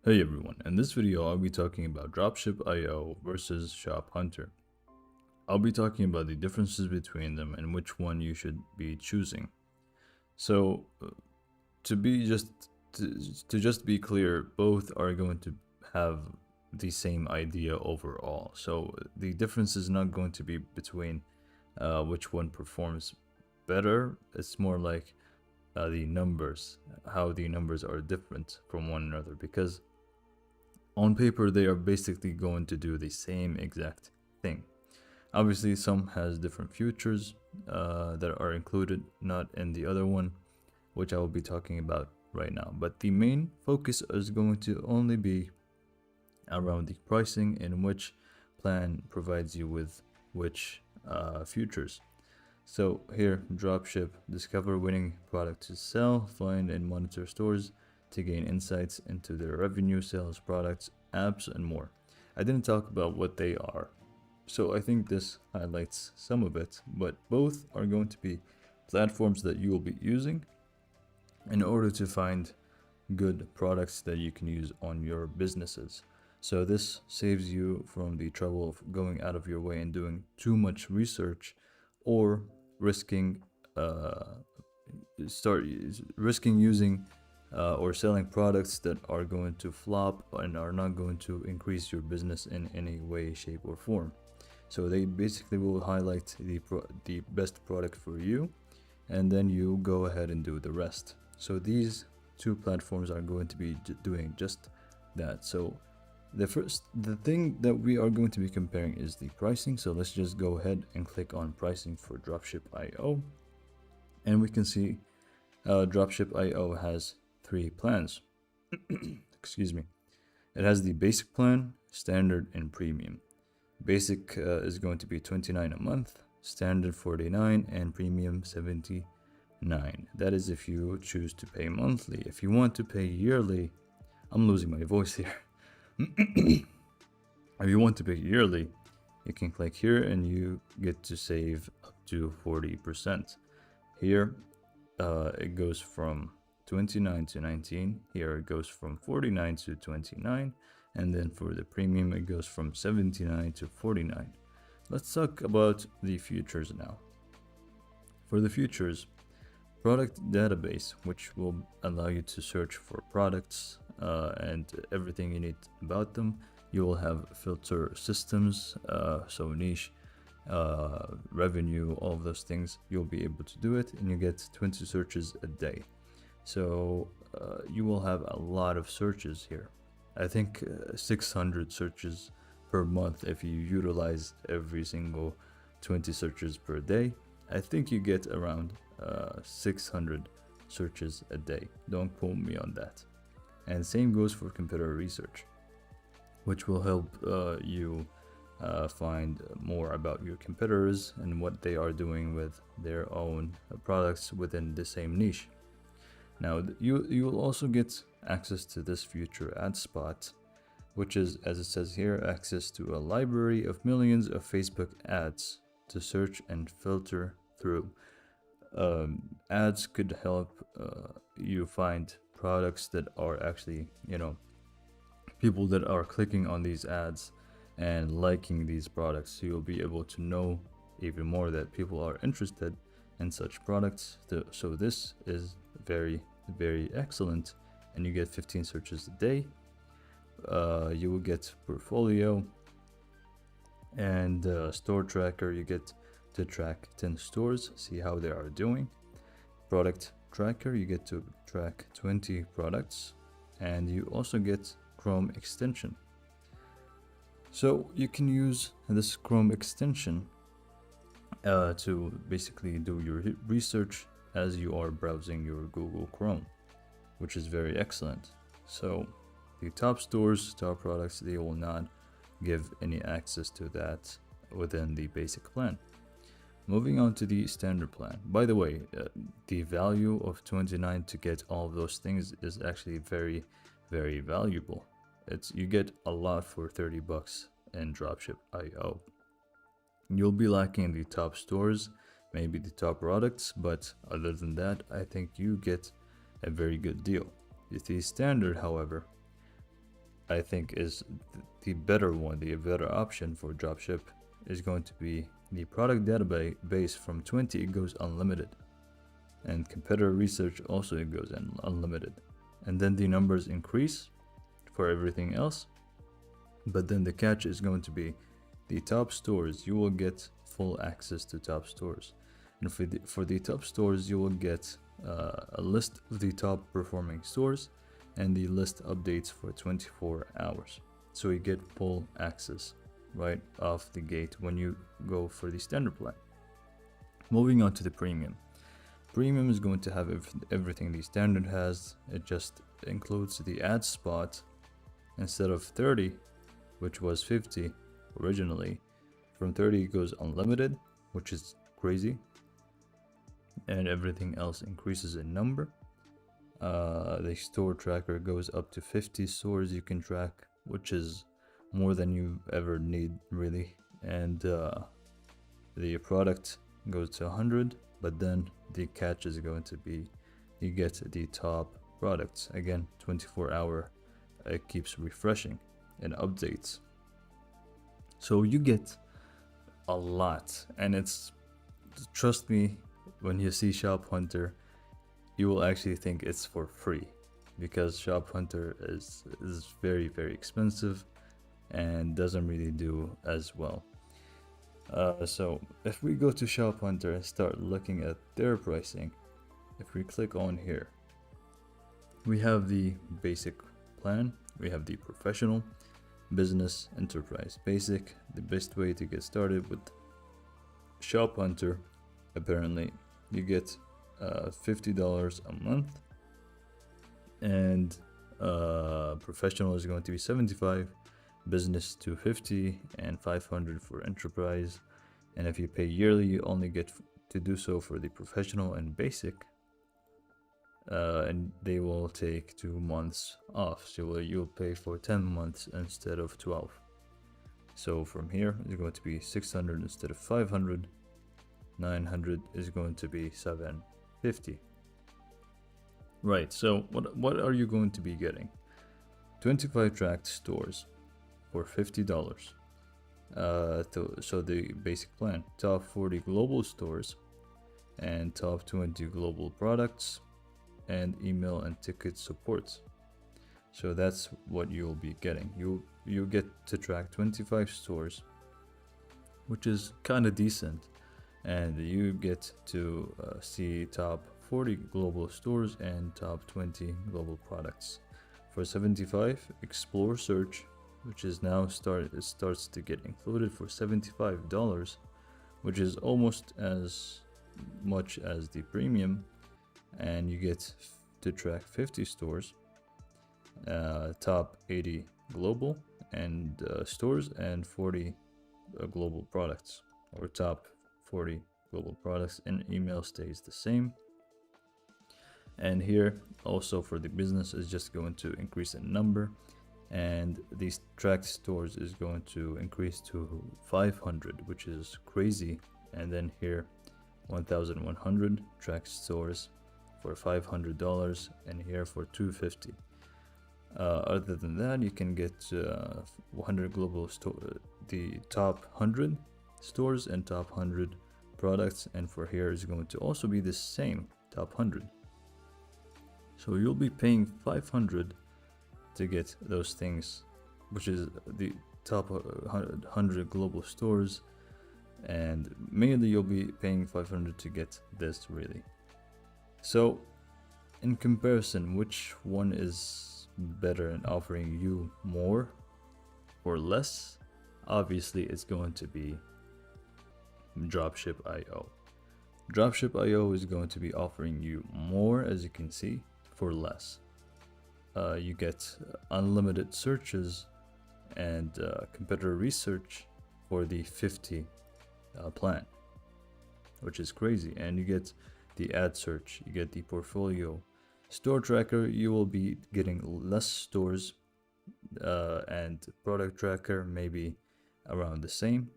Hey everyone, in this video I'll be talking about dropship IO versus ShopHunter. I'll be talking about the differences between them and which one you should be choosing. So to be just to just be clear, both are going to have the same idea overall. So the difference is not going to be between which one performs better. It's more like the numbers, how the numbers are different from one another, because on paper they are basically going to do the same exact thing. Obviously some has different features that are included, not in the other one, which I will be talking about right now, but the main focus is going to only be around the pricing and which plan provides you with which features. So here, dropship: discover winning product to sell, find and monitor stores to gain insights into their revenue, sales, products, apps, and more. I didn't talk about what they are, so I think this highlights some of it, but both are going to be platforms that you will be using in order to find good products that you can use on your businesses. So this saves you from the trouble of going out of your way and doing too much research, or risking start risking using or selling products that are going to flop and are not going to increase your business in any way, shape, or form. So they basically will highlight the best product for you, and then you go ahead and do the rest. So these two platforms are going to be doing just that. So the thing that we are going to be comparing is the pricing. So let's just go ahead and click on pricing for dropship IO, and we can see dropship IO has three plans. Excuse me. It has the basic plan, standard, and premium. Basic is going to be $29 a month, standard $49, and premium $79. That is if you choose to pay monthly. If you want to pay yearly, I'm losing my voice here. If you want to pay yearly, you can click here and you get to save up to 40%. Here it goes from 29 to 19. Here it goes from 49 to 29. And then for the premium, it goes from 79 to 49. Let's talk about the features now. For the features, product database, which will allow you to search for products and everything you need about them. You will have filter systems, so niche, revenue, all of those things. You'll be able to do it, and you get 20 searches a day. So you will have a lot of searches here. I think 600 searches per month if you utilize every single 20 searches per day. I think you get around 600 searches a day. Don't quote me on that. And same goes for competitor research, which will help you find more about your competitors and what they are doing with their own products within the same niche. Now you will also get access to this future ad spot, which is, as it says here, access to a library of millions of Facebook ads to search and filter through. Ads could help you find products that are actually, people that are clicking on these ads and liking these products. So you'll be able to know even more that people are interested in such products. So this is very, very excellent, and you get 15 searches a day. You will get portfolio and store tracker. You get to track 10 stores, see how they are doing. Product tracker, you get to track 20 products, and you also get Chrome extension. So you can use this Chrome extension to basically do your research as you are browsing your Google Chrome, which is very excellent. So the top stores, top products, they will not give any access to that within the basic plan. Moving on to the standard plan. By the way, the value of 29 to get all of those things is actually very, very valuable. You get a lot for 30 bucks in dropship IO. You'll be lacking the top stores, maybe the top products, but other than that, I think you get a very good deal. The standard, however, I think is the better one, the better option for dropship is going to be the product database. From 20 it goes unlimited, and competitor research also it goes unlimited, and then the numbers increase for everything else. But then the catch is going to be the top stores. You will get full access to top stores, and for the top stores you will get a list of the top performing stores and the list updates for 24 hours. So you get full access right off the gate when you go for the standard plan. Moving on to the premium. Premium is going to have everything the standard has. It just includes the ad spot. Instead of 30, which was 50 originally, from 30 it goes unlimited, which is crazy, and everything else increases in number. The store tracker goes up to 50 stores you can track, which is more than you ever need really. And the product goes to 100, but then the catch is going to be you get the top products. Again, 24-hour, it keeps refreshing and updates. So you get a lot, and it's, trust me, when you see ShopHunter, you will actually think it's for free, because ShopHunter is very, very expensive and doesn't really do as well. So if we go to ShopHunter and start looking at their pricing, if we click on here, we have the basic plan, we have the professional, business, enterprise. Basic, the best way to get started with ShopHunter. Apparently you get $50 a month, and professional is going to be $75, business $250, and $500 for enterprise. And if you pay yearly, you only get to do so for the professional and basic, and they will take 2 months off, so you'll pay for 10 months instead of 12. So from here it's going to be 600 instead of 500. 900 is going to be 750. Right, so what are you going to be getting? 25 tracked stores for $50. So the basic plan, top 40 global stores and top 20 global products, and email and ticket support. So that's what you'll be getting. You get to track 25 stores, which is kind of decent, and you get to see top 40 global stores and top 20 global products. For 75, explore search, which is now starts to get included for $75, which is almost as much as the premium, and you get to track 50 stores, top 80 global and stores, and 40 global products, or top 40 global products, and email stays the same. And here also for the business is just going to increase in number, and these tracked stores is going to increase to 500, which is crazy. And then here 1100 tracked stores for $500, and here for $250. Other than that, you can get 100 global the top 100 stores and top 100 products, and for here is going to also be the same, top 100. So you'll be paying $500 to get those things, which is the top 100 global stores, and mainly you'll be paying $500 to get this, really. So in comparison, which one is better in offering you more or less? Obviously it's going to be dropship.io. Dropship.io is going to be offering you more, as you can see, for less. You get unlimited searches and competitor research for the 50 plan, which is crazy. And you get the ad search, you get the portfolio, store tracker. You will be getting less stores, and product tracker maybe around the same,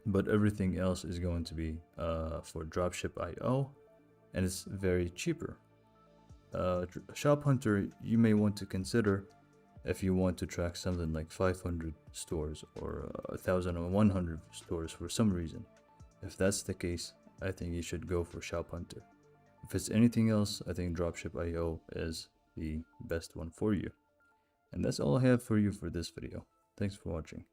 but everything else is going to be for dropship.io, and it's very cheaper. ShopHunter, you may want to consider if you want to track something like 500 stores or 1,100 stores for some reason. If that's the case, I think you should go for ShopHunter. If it's anything else, I think dropship.io is the best one for you. And that's all I have for you for this video. Thanks for watching.